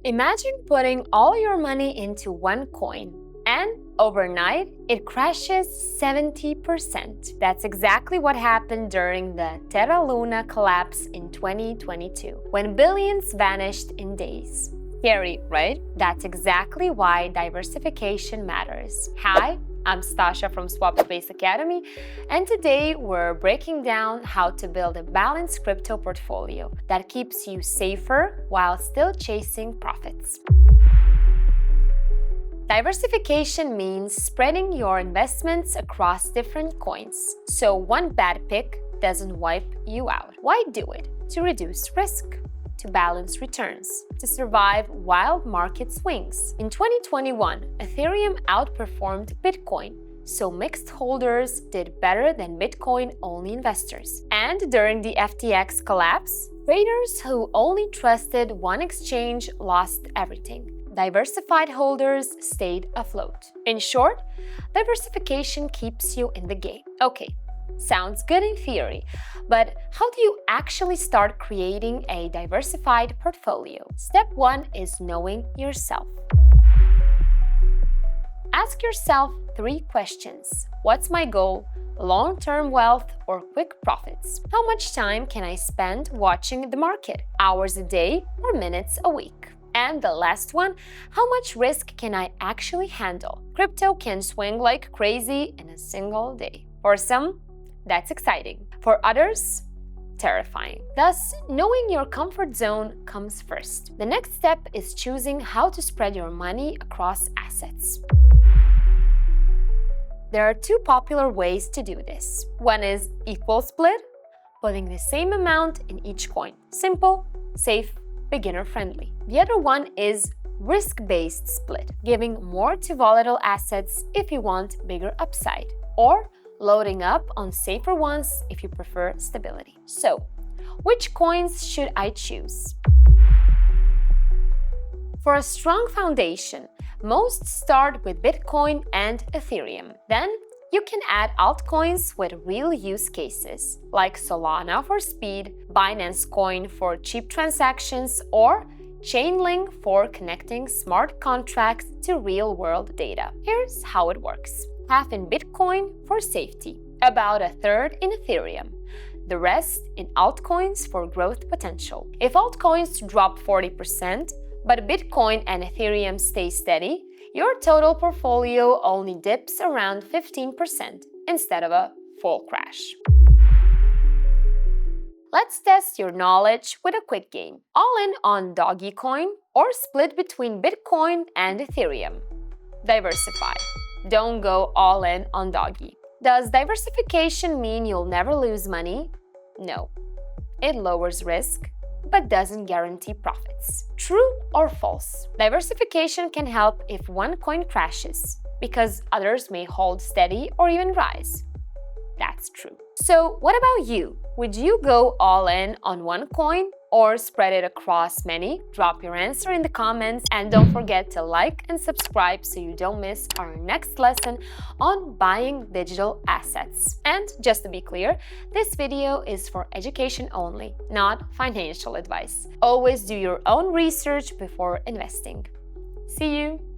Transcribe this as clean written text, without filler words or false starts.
Imagine putting all your money into one coin and overnight it crashes 70%. That's exactly what happened during the Terra Luna collapse in 2022, when billions vanished in days. Scary, right? That's exactly why diversification matters. Hi, I'm Stasha from Swap Space Academy, and today we're breaking down how to build a balanced crypto portfolio that keeps you safer while still chasing profits. Diversification means spreading your investments across different coins, so one bad pick doesn't wipe you out. Why do it? To reduce risk, to balance returns, to survive wild market swings. In 2021, Ethereum outperformed Bitcoin, so mixed holders did better than Bitcoin-only investors. And during the FTX collapse, traders who only trusted one exchange lost everything. Diversified holders stayed afloat. In short, diversification keeps you in the game. Okay, sounds good in theory, but how do you actually start creating a diversified portfolio? Step 1 is knowing yourself. Ask yourself 3 questions. What's my goal? Long-term wealth or quick profits? How much time can I spend watching the market? Hours a day or minutes a week? And the last one, how much risk can I actually handle? Crypto can swing like crazy in a single day. For some, that's exciting. For others, terrifying. Thus, knowing your comfort zone comes first. The next step is choosing how to spread your money across assets. There are 2 popular ways to do this. One is equal split, putting the same amount in each coin. Simple, safe, beginner-friendly. The other one is risk-based split, giving more to volatile assets if you want bigger upside, or loading up on safer ones if you prefer stability. So, which coins should I choose? For a strong foundation, most start with Bitcoin and Ethereum. Then, you can add altcoins with real use cases, like Solana for speed, Binance Coin for cheap transactions, or Chainlink for connecting smart contracts to real-world data. Here's how it works. Half in Bitcoin for safety, about a third in Ethereum, the rest in altcoins for growth potential. If altcoins drop 40%, but Bitcoin and Ethereum stay steady, your total portfolio only dips around 15% instead of a full crash. Let's test your knowledge with a quick game. All in on Dogecoin or split between Bitcoin and Ethereum. Diversify. Don't go all in on Doggy. Does diversification mean you'll never lose money? No. It lowers risk, but doesn't guarantee profits. True or false? Diversification can help if one coin crashes, because others may hold steady or even rise. That's true. So what about you? Would you go all in on one coin or spread it across many? Drop your answer in the comments and don't forget to like and subscribe so you don't miss our next lesson on buying digital assets. And just to be clear, this video is for education only, not financial advice. Always do your own research before investing. See you!